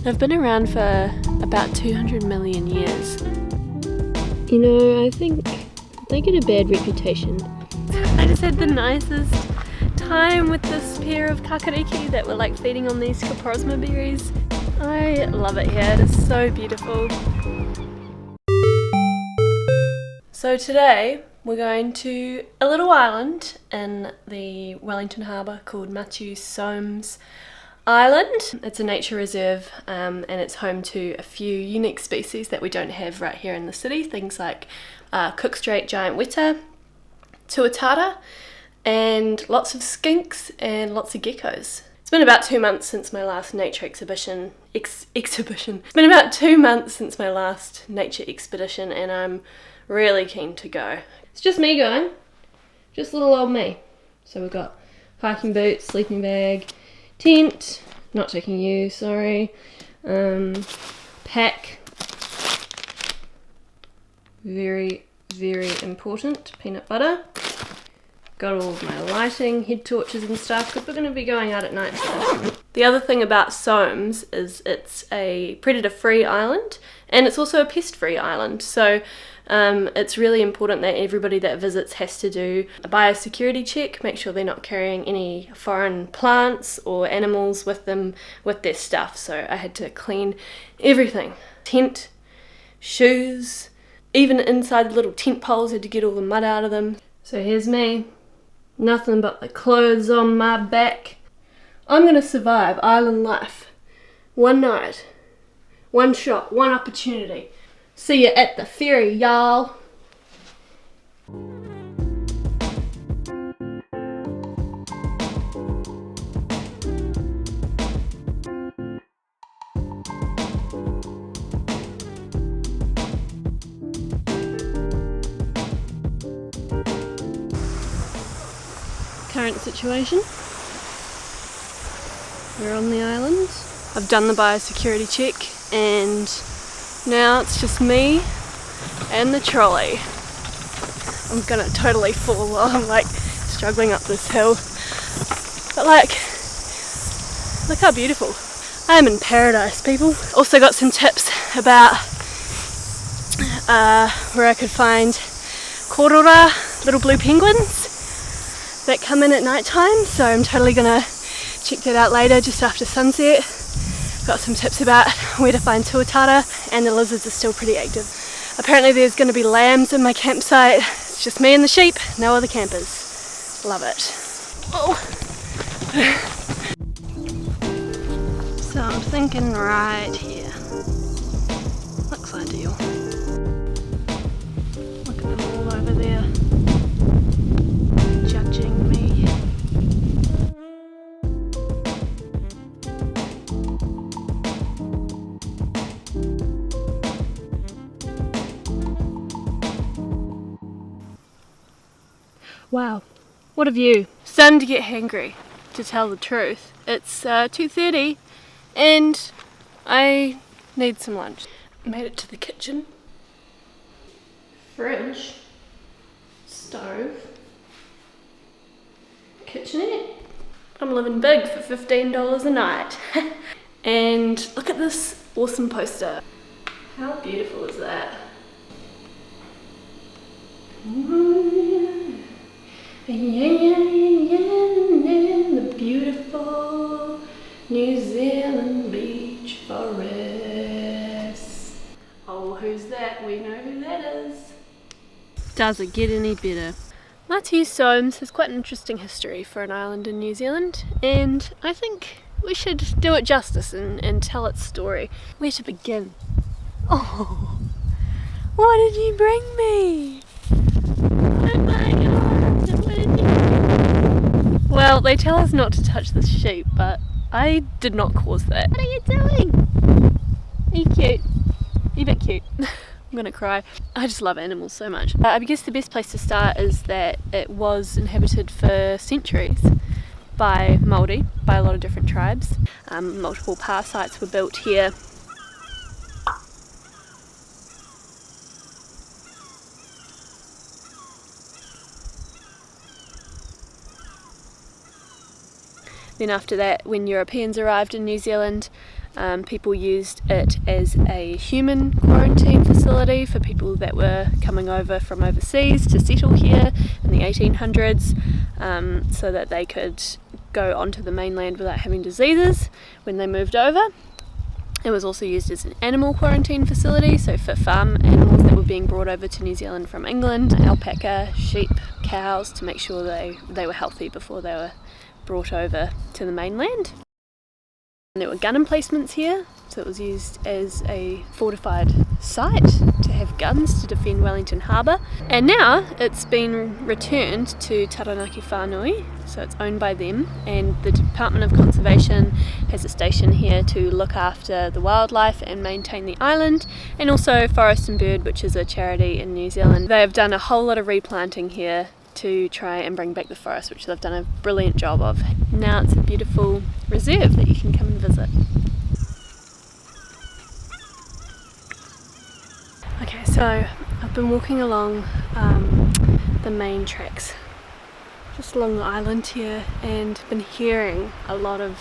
They've been around for about 200 million years. You know, I think they get a bad reputation. I just had the nicest time with this pair of kakariki that were like feeding on these coprosma berries. I love it here, it's so beautiful. So today we're going to a little island in the Wellington Harbour called Matiu SOMES Island. It's a nature reserve and it's home to a few unique species that we don't have right here in the city. Things like Cook Strait giant weta, tuatara, and lots of skinks and lots of geckos. It's been about 2 months since my last nature exhibition. It's been about 2 months since my last nature expedition, and I'm really keen to go. It's just me going, just little old me. So we've got hiking boots, sleeping bag, tent, not taking you, sorry, pack, very important, peanut butter. Got all of my lighting, head torches and stuff, because we're going to be going out at night. The other thing about SOMES is it's a predator-free island, and it's also a pest-free island. So it's really important that everybody that visits has to do a biosecurity check, make sure they're not carrying any foreign plants or animals with them with their stuff. So I had to clean everything. Tent, shoes, even inside the little tent poles, had to get all the mud out of them. So here's me. Nothing but the clothes on my back. I'm gonna survive island life. One night, one shot, one opportunity. See you at the ferry, y'all. Current situation. We're on the island. I've done the biosecurity check and now it's just me and the trolley. I'm gonna totally fall while I'm like struggling up this hill. But like, look how beautiful. I am in paradise, people. Also got some tips about where I could find korora, little blue penguins that come in at night time, so I'm totally gonna check that out later just after sunset. Got some tips about where to find tuatara, and the lizards are still pretty active. Apparently there's gonna be lambs in my campsite. It's just me and the sheep, no other campers. Love it. Oh. So I'm thinking right here. Looks ideal. Look at them all over there. Judging me. Wow, what a view. Starting to get hangry, to tell the truth. It's 2:30 and I need some lunch. Made it to the kitchen. Fridge. Stove. Kitchenette. I'm living big for $15 a night. And look at this awesome poster. How beautiful is that? The beautiful New Zealand beach forest. Oh, who's that? We know who that is. Does it get any better? Matiu SOMES has quite an interesting history for an island in New Zealand, and I think we should do it justice and tell its story. Where to begin? Oh, what did you bring me? Oh my god, what did you bring? Well, they tell us not to touch the sheep, but I did not cause that. What are you doing? Are you cute? You're a bit cute. I'm gonna cry. I just love animals so much. I guess the best place to start is that it was inhabited for centuries by Māori, by a lot of different tribes. Multiple power sites were built here. Then after that, when Europeans arrived in New Zealand, People used it as a human quarantine facility for people that were coming over from overseas to settle here in the 1800s, so that they could go onto the mainland without having diseases when they moved over. It was also used as an animal quarantine facility, so for farm animals that were being brought over to New Zealand from England, alpaca, sheep, cows, to make sure they were healthy before they were brought over to the mainland. And there were gun emplacements here, so it was used as a fortified site to have guns to defend Wellington Harbour. And now it's been returned to Taranaki Whānui, so it's owned by them, and the Department of Conservation has a station here to look after the wildlife and maintain the island, and also Forest and Bird, which is a charity in New Zealand. They have done a whole lot of replanting here to try and bring back the forest, which they've done a brilliant job of. Now it's a beautiful reserve that you can come and visit. Okay, so I've been walking along the main tracks just along the island here, and been hearing a lot of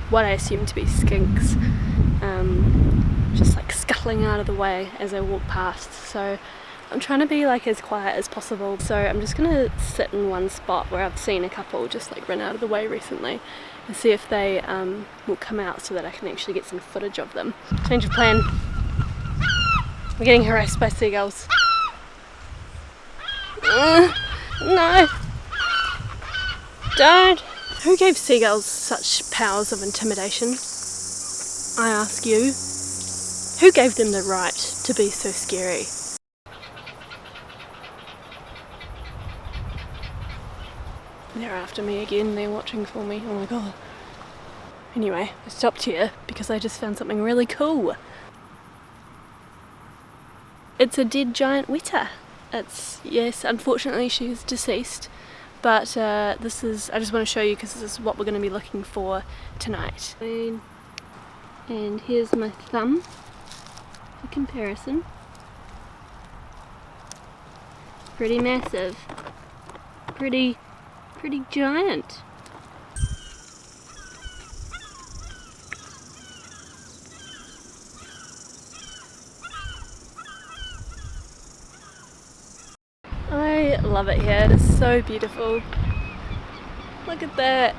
what I assume to be skinks just like scuttling out of the way as I walk past. So I'm trying to be like as quiet as possible, so I'm just gonna sit in one spot where I've seen a couple just like run out of the way recently and see if they will come out so that I can actually get some footage of them. Change of plan. We're getting harassed by seagulls. No! Don't! Who gave seagulls such powers of intimidation? I ask you. Who gave them the right to be so scary? They're after me again, they're watching for me, oh my god. Anyway, I stopped here because I just found something really cool. It's a dead giant weta. Yes, unfortunately she's deceased, but I just want to show you because this is what we're going to be looking for tonight. And here's my thumb for comparison. Pretty massive. Pretty giant. I love it here, it is so beautiful. Look at that.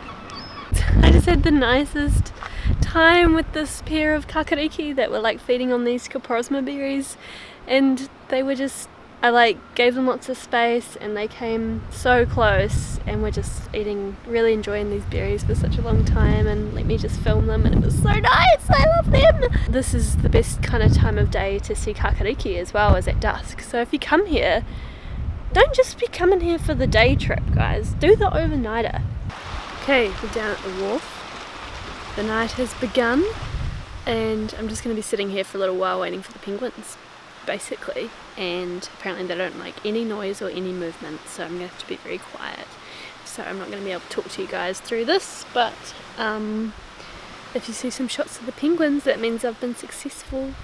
I just had the nicest time with this pair of kakariki that were like feeding on these coprosma berries, and they were just, I gave them lots of space and they came so close and were just really enjoying these berries for such a long time, and let me just film them, and it was so nice. I love them. This is the best kind of time of day to see kakariki as well, as at dusk. So if you come here, don't just be coming here for the day trip, guys. Do the overnighter. Okay, we're down at the wharf. The night has begun and I'm just going to be sitting here for a little while waiting for the penguins, basically. And apparently they don't like any noise or any movement, so I'm going to have to be very quiet. So I'm not going to be able to talk to you guys through this, but if you see some shots of the penguins, that means I've been successful.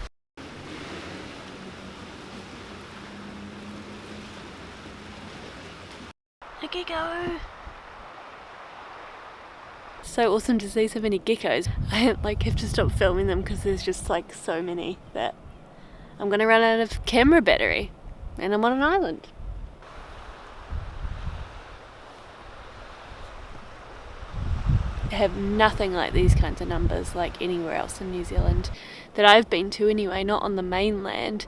A gecko! So awesome to see so many geckos. I have to stop filming them because there's just so many that I'm gonna run out of camera battery, and I'm on an island. I have nothing like these kinds of numbers like anywhere else in New Zealand that I've been to anyway, not on the mainland.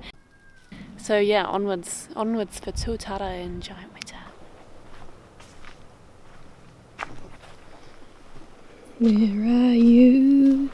So yeah, onwards for tuatara and giant weta. Where are you?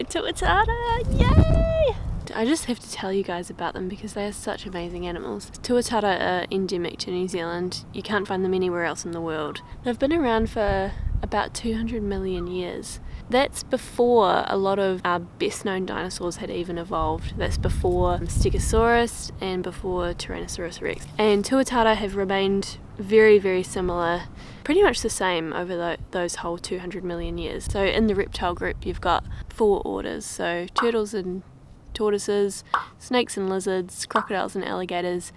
Tuatara! Yay! I just have to tell you guys about them because they are such amazing animals. Tuatara are endemic to New Zealand. You can't find them anywhere else in the world. They've been around for about 200 million years. That's before a lot of our best known dinosaurs had even evolved. That's before Stegosaurus and before Tyrannosaurus Rex. And tuatara have remained very, very similar, pretty much the same over those whole 200 million years. So in the reptile group you've got 4 orders, so turtles and tortoises, snakes and lizards, crocodiles and alligators,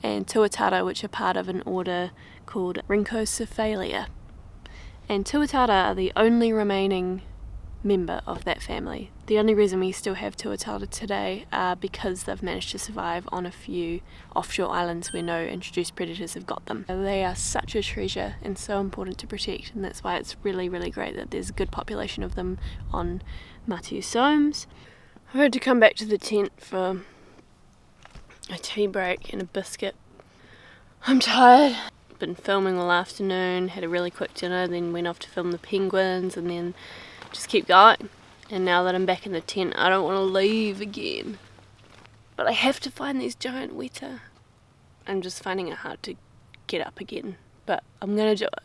and tuatara, which are part of an order called Rhynchocephalia. And tuatara are the only remaining member of that family. The only reason we still have tuatara today are because they've managed to survive on a few offshore islands where no introduced predators have got them. They are such a treasure and so important to protect, and that's why it's really, really great that there's a good population of them on Matiu SOMES. I had to come back to the tent for a tea break and a biscuit. I'm tired. Been filming all afternoon, had a really quick dinner, then went off to film the penguins, and then just keep going. And now that I'm back in the tent, I don't want to leave again. But I have to find these giant weta. I'm just finding it hard to get up again, but I'm gonna do it.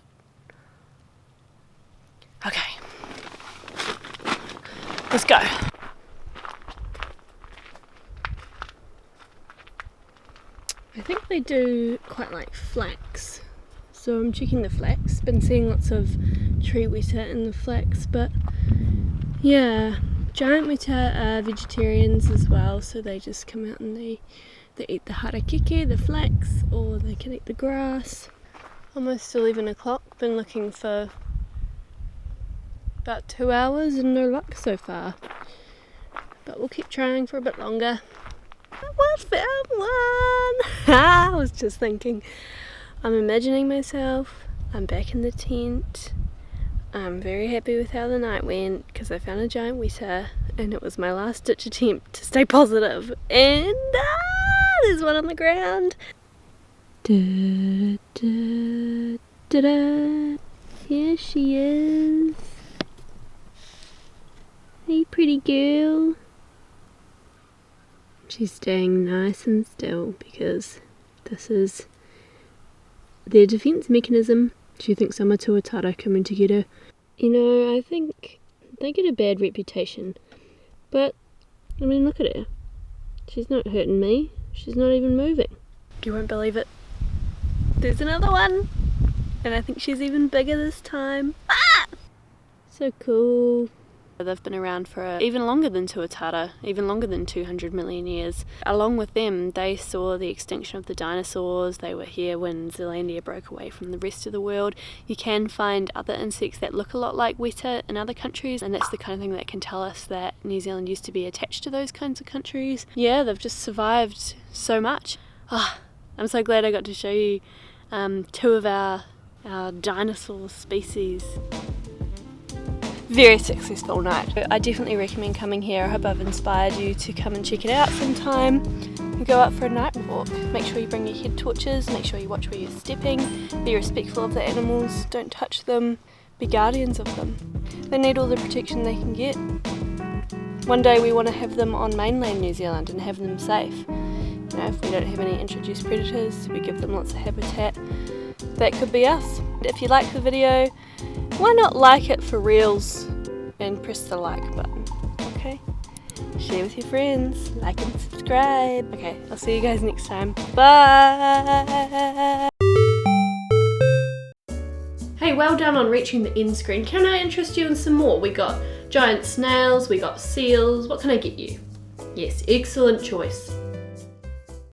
Okay. Let's go. I think they do quite like flax. So I'm checking the flax. Been seeing lots of tree weta in the flax, but yeah, giant weta are vegetarians as well, so they just come out and they eat the harakeke, the flax, or they can eat the grass. Almost 11 o'clock, been looking for about 2 hours and no luck so far. But we'll keep trying for a bit longer. I found one! I was just thinking, I'm imagining myself, I'm back in the tent. I'm very happy with how the night went because I found a giant weta and it was my last ditch attempt to stay positive. And there's one on the ground. Da, da, da, da. Here she is. Hey, pretty girl. She's staying nice and still because this is their defense mechanism. She thinks I'm a tuatara coming to get her. You know, I think they get a bad reputation. But, I mean, look at her. She's not hurting me. She's not even moving. You won't believe it. There's another one! And I think she's even bigger this time. Ah! So cool. They've been around for even longer than tuatara, even longer than 200 million years. Along with them, they saw the extinction of the dinosaurs. They were here when Zealandia broke away from the rest of the world. You can find other insects that look a lot like weta in other countries, and that's the kind of thing that can tell us that New Zealand used to be attached to those kinds of countries. Yeah, they've just survived so much. Oh, I'm so glad I got to show you two of our dinosaur species. Very successful night. I definitely recommend coming here. I hope I've inspired you to come and check it out sometime and go out for a night walk. Make sure you bring your head torches, make sure you watch where you're stepping, be respectful of the animals, don't touch them, be guardians of them. They need all the protection they can get. One day we want to have them on mainland New Zealand and have them safe. You know, if we don't have any introduced predators, we give them lots of habitat. That could be us. If you like the video, why not like it for reals and press the like button, okay? Share with your friends, like and subscribe. Okay, I'll see you guys next time. Bye! Hey, well done on reaching the end screen. Can I interest you in some more? We got giant snails, we got seals. What can I get you? Yes, excellent choice.